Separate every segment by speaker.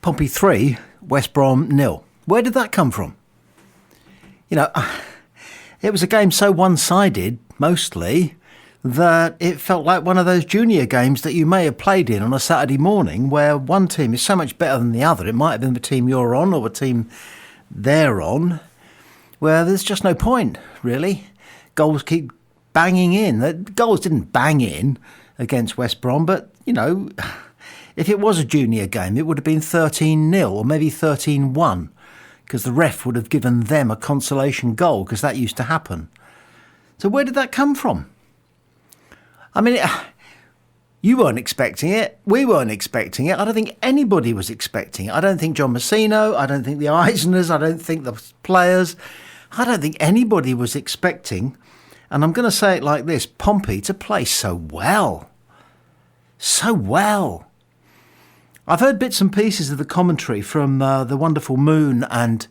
Speaker 1: Pompey 3, West Brom 0. Where did that come from? You know, it was a game so one-sided, mostly, that it felt like one of those junior games that you may have played in on a Saturday morning where one team is so much better than the other. It might have been the team you're on or the team they're on, where there's just no point, really. Goals keep banging in. The goals didn't bang in against West Brom, but, you know, if it was a junior game, it would have been 13-0 or maybe 13-1 because the ref would have given them a consolation goal because that used to happen. So where did that come from? I mean, you weren't expecting it. We weren't expecting it. I don't think anybody was expecting it. I don't think John Messino, I don't think the Eisners, I don't think the players, I don't think anybody was expecting, and I'm going to say it like this, Pompey to play so well. So well. I've heard bits and pieces of the commentary from the wonderful Moon and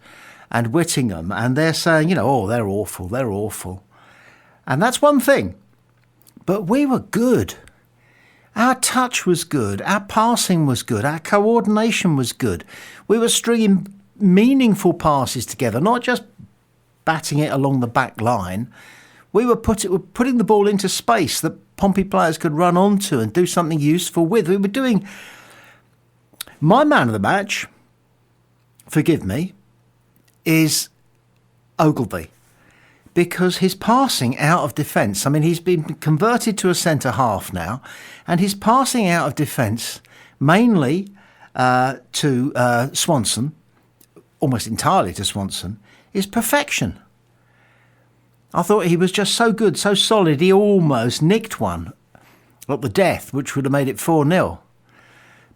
Speaker 1: Whittingham, and they're saying, you know, oh, they're awful, they're awful. And that's one thing. But we were good. Our touch was good. Our passing was good. Our coordination was good. We were stringing meaningful passes together, not just batting it along the back line. We were putting the ball into space that Pompey players could run onto and do something useful with. We were doing... My man of the match, forgive me, is Ogilvy. Because his passing out of defence, I mean, he's been converted to a centre-half now, and his passing out of defence, mainly to Swanson, almost entirely to Swanson, is perfection. I thought he was just so good, so solid, he almost nicked one at the death, which would have made it 4-0.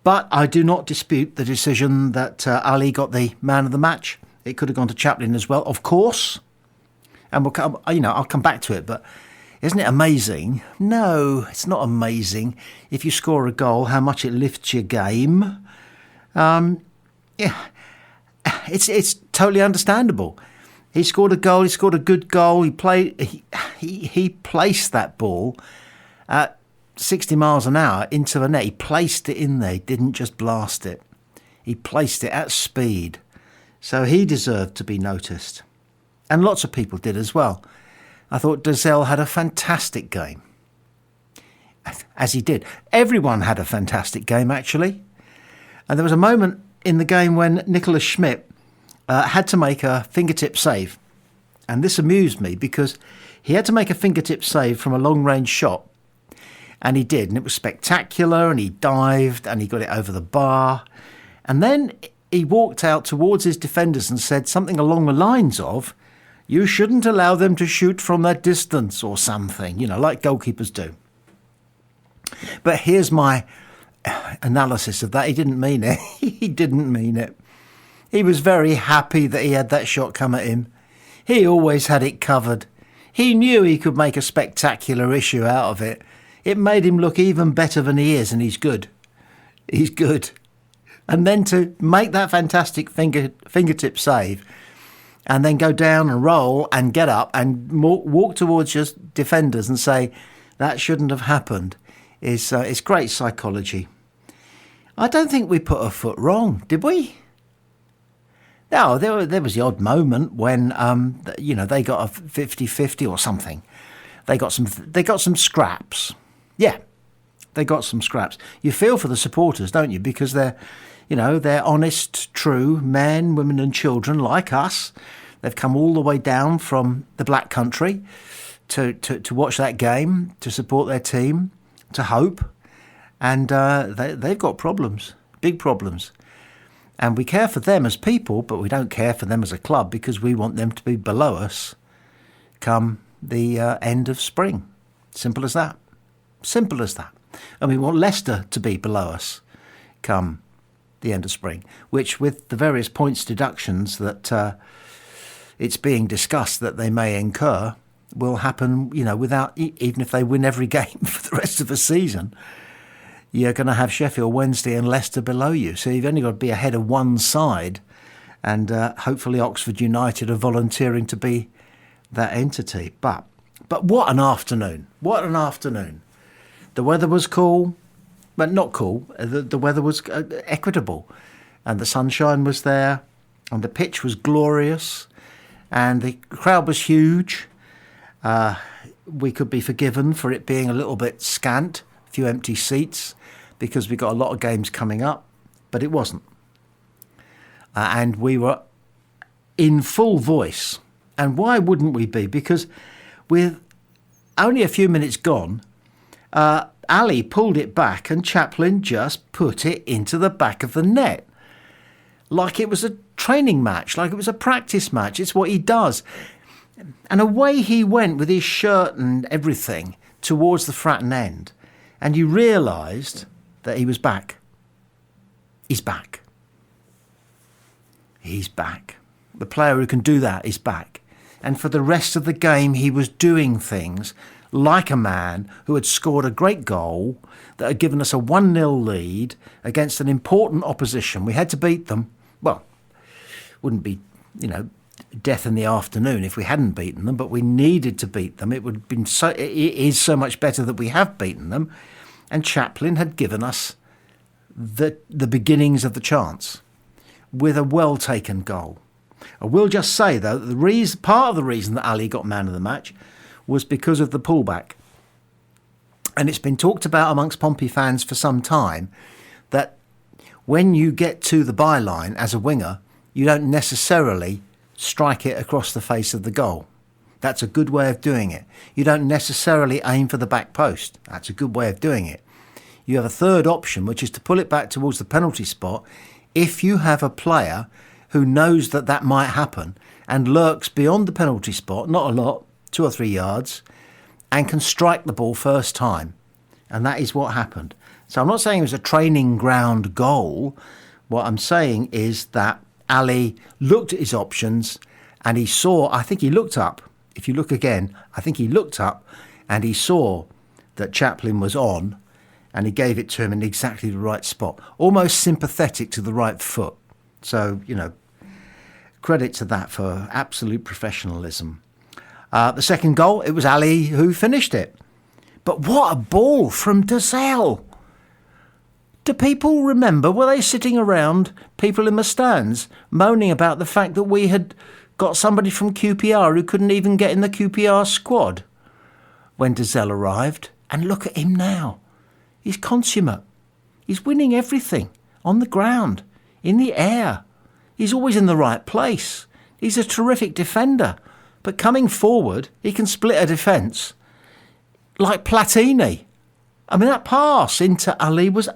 Speaker 1: But I do not dispute the decision that Ali got the man of the match. It could have gone to Chaplin as well, of course. And we'll come, you know, I'll come back to it, but isn't it amazing? No, it's not amazing. If you score a goal, how much it lifts your game. Yeah, it's totally understandable. He scored a goal. He scored a good goal. He placed that ball at 60 miles an hour into the net. He placed it in there. He didn't just blast it. He placed it at speed. So he deserved to be noticed. And lots of people did as well. I thought Dazelle had a fantastic game. As he did. Everyone had a fantastic game, actually. And there was a moment in the game when Nicholas Schmidt had to make a fingertip save. And this amused me because he had to make a fingertip save from a long-range shot. And he did. And it was spectacular. And he dived and he got it over the bar. And then he walked out towards his defenders and said something along the lines of, "You shouldn't allow them to shoot from that distance," or something, you know, like goalkeepers do. But here's my analysis of that. He didn't mean it. He didn't mean it. He was very happy that he had that shot come at him. He always had it covered. He knew he could make a spectacular issue out of it. It made him look even better than he is, and he's good. He's good. And then to make that fantastic fingertip save and then go down and roll and get up and walk towards your defenders and say, that shouldn't have happened, is great psychology. I don't think we put a foot wrong, did we? No, there was the odd moment when, you know, they got a 50-50 or something. They got some scraps. Yeah, they got some scraps. You feel for the supporters, don't you? Because they're honest, true men, women and children like us. They've come all the way down from the Black Country to watch that game, to support their team, to hope. And they've got problems, big problems. And we care for them as people, but we don't care for them as a club because we want them to be below us come the end of spring. Simple as that. Simple as that. And we want Leicester to be below us come the end of spring, which with the various points deductions that it's being discussed that they may incur will happen, you know, without, even if they win every game for the rest of the season, you're going to have Sheffield Wednesday and Leicester below you. So you've only got to be ahead of one side, and hopefully Oxford United are volunteering to be that entity. But what an afternoon. What an afternoon. The weather was cool, but not cool. The weather was equitable. and the sunshine was there, and the pitch was glorious, and the crowd was huge. We could be forgiven for it being a little bit scant, a few empty seats, because we got a lot of games coming up, but it wasn't. And we were in full voice. And why wouldn't we be? Because with only a few minutes gone, Ali pulled it back and Chaplin just put it into the back of the net. Like it was a training match, like it was a practice match. It's what he does. And away he went with his shirt and everything towards the Fratton end. And you realised that he was back. He's back. He's back. The player who can do that is back. And for the rest of the game, he was doing things like a man who had scored a great goal that had given us a 1-0 lead against an important opposition. We had to beat them. Well, wouldn't be, death in the afternoon if we hadn't beaten them, but we needed to beat them. It is so much better that we have beaten them. And Chaplin had given us the beginnings of the chance with a well-taken goal. I will just say, though, that part of the reason that Ali got man of the match was because of the pullback. And it's been talked about amongst Pompey fans for some time that when you get to the byline as a winger, you don't necessarily strike it across the face of the goal. That's a good way of doing it. You don't necessarily aim for the back post. That's a good way of doing it. You have a third option, which is to pull it back towards the penalty spot if you have a player who knows that that might happen and lurks beyond the penalty spot, not a lot, 2 or 3 yards, and can strike the ball first time. And that is what happened. So I'm not saying it was a training ground goal. What I'm saying is that Ali looked at his options and he saw, I think he looked up. If you look again, I think he looked up and he saw that Chaplin was on and he gave it to him in exactly the right spot, almost sympathetic to the right foot. So, credit to that for absolute professionalism. The second goal, it was Ali who finished it. But what a ball from Dazelle. Do people remember, were they sitting around, people in the stands, moaning about the fact that we had got somebody from QPR who couldn't even get in the QPR squad when Dazelle arrived? And look at him now. He's consummate. He's winning everything on the ground, in the air. He's always in the right place. He's a terrific defender. But coming forward, he can split a defence like Platini. I mean, that pass into Ali was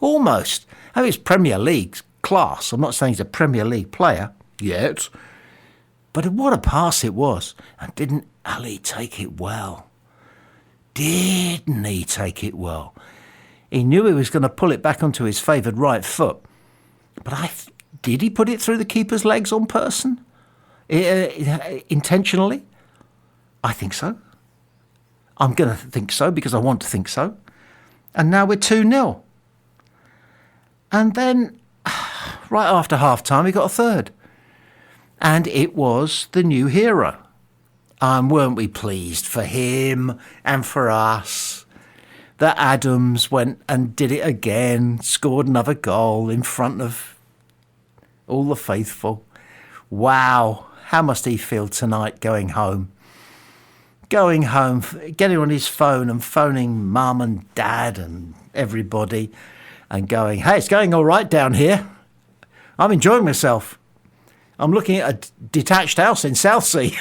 Speaker 1: almost, it's Premier League class. I'm not saying he's a Premier League player yet, but what a pass it was. And didn't Ali take it well? Didn't he take it well? He knew he was going to pull it back onto his favoured right foot. But did he put it through the keeper's legs on person? Intentionally? I think so. I'm going to think so because I want to think so. And now we're 2-0. And then, right after half-time, we got a third. And it was the new hero. And weren't we pleased for him and for us that Adams went and did it again, scored another goal in front of all the faithful. Wow, how must he feel tonight going home? Going home, getting on his phone and phoning mum and dad and everybody and going, hey, it's going all right down here. I'm enjoying myself. I'm looking at a detached house in Southsea.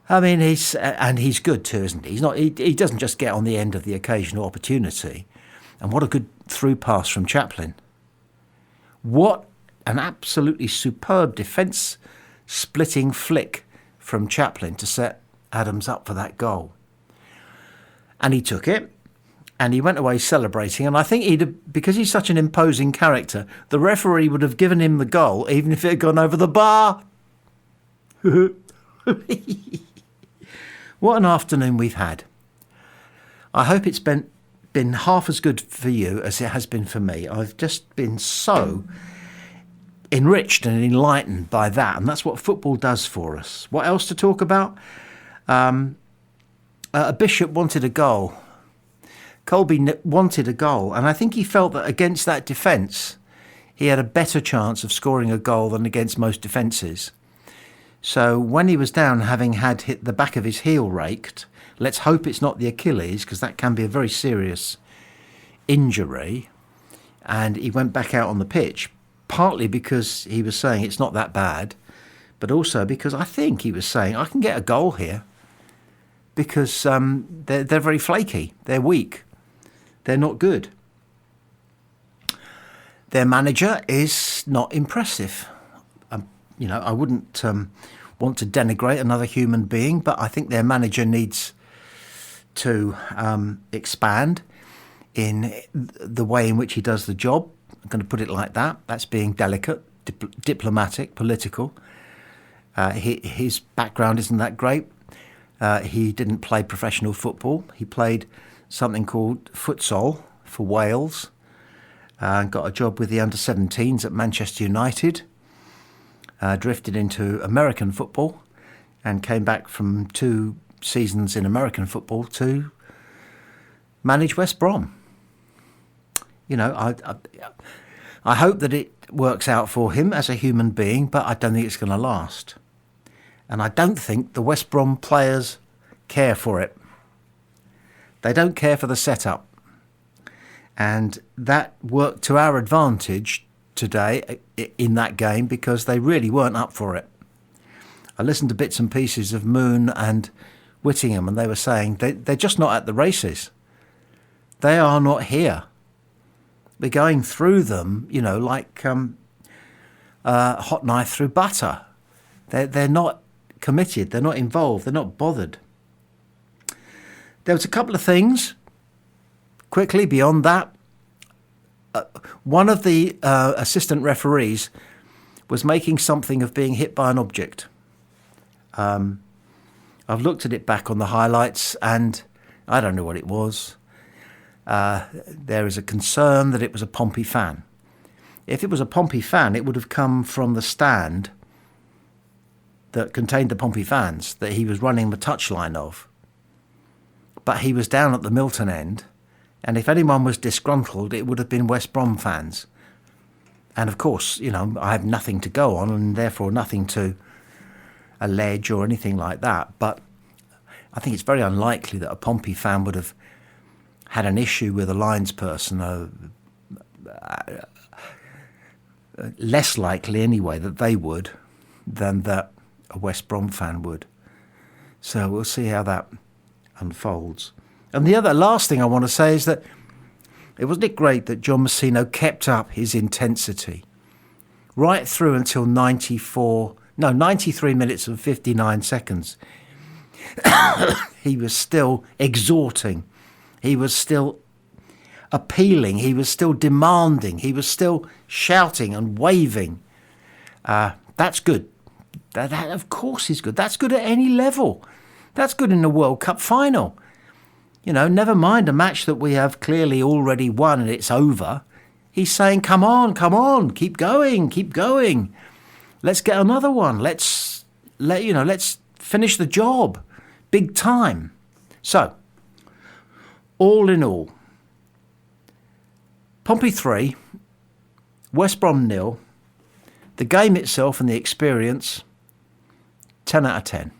Speaker 1: I mean, he's good too, isn't he? He doesn't just get on the end of the occasional opportunity. And what a good through pass from Chaplin. What an absolutely superb defence-splitting flick from Chaplin to set Adams up for that goal. And he took it, and he went away celebrating. And I think because he's such an imposing character, the referee would have given him the goal, even if it had gone over the bar. What an afternoon we've had. I hope it's been half as good for you as it has been for me. I've just been so enriched and enlightened by that, and that's what football does for us. What else to talk about? A bishop wanted a goal. Colby wanted a goal, and I think he felt that against that defence, he had a better chance of scoring a goal than against most defences. So when he was down, having had hit the back of his heel raked, let's hope it's not the Achilles, because that can be a very serious injury, and he went back out on the pitch, partly because he was saying it's not that bad, but also because I think he was saying I can get a goal here, because they're very flaky, they're weak, they're not good. Their manager is not impressive. I wouldn't want to denigrate another human being, but I think their manager needs to expand in the way in which he does the job. I'm going to put it like that. That's being delicate, diplomatic, political. His background isn't that great. He didn't play professional football. He played something called futsal for Wales. Got a job with the under-17s at Manchester United. Drifted into American football and came back from 2 seasons in American football to manage West Brom. I hope that it works out for him as a human being, but I don't think it's going to last. And I don't think the West Brom players care for it. They don't care for the setup. And that worked to our advantage today in that game because they really weren't up for it. I listened to bits and pieces of Moon and Whittingham, and they were saying they're just not at the races. They are not here. We're going through them, like hot knife through butter. They're not committed. They're not involved. They're not bothered. There was a couple of things quickly beyond that. One of the assistant referees was making something of being hit by an object. I've looked at it back on the highlights and I don't know what it was. There is a concern that it was a Pompey fan. If it was a Pompey fan, it would have come from the stand that contained the Pompey fans that he was running the touchline of. But he was down at the Milton end, and if anyone was disgruntled, it would have been West Brom fans. And of course, I have nothing to go on and therefore nothing to allege or anything like that. But I think it's very unlikely that a Pompey fan would have had an issue with a linesperson. Less likely anyway that they would than that a West Brom fan would. So we'll see how that unfolds. And the last thing I want to say is that wasn't it great that John Messino kept up his intensity right through until 93 minutes and 59 seconds. He was still exhorting. He was still appealing. He was still demanding. He was still shouting and waving. That's good. That of course is good. That's good at any level. That's good in the World Cup final. Never mind a match that we have clearly already won and it's over. He's saying, come on, keep going. Let's get another one. Let's finish the job. Big time. So, all in all, Pompey 3, West Brom 0, the game itself and the experience, 10 out of 10.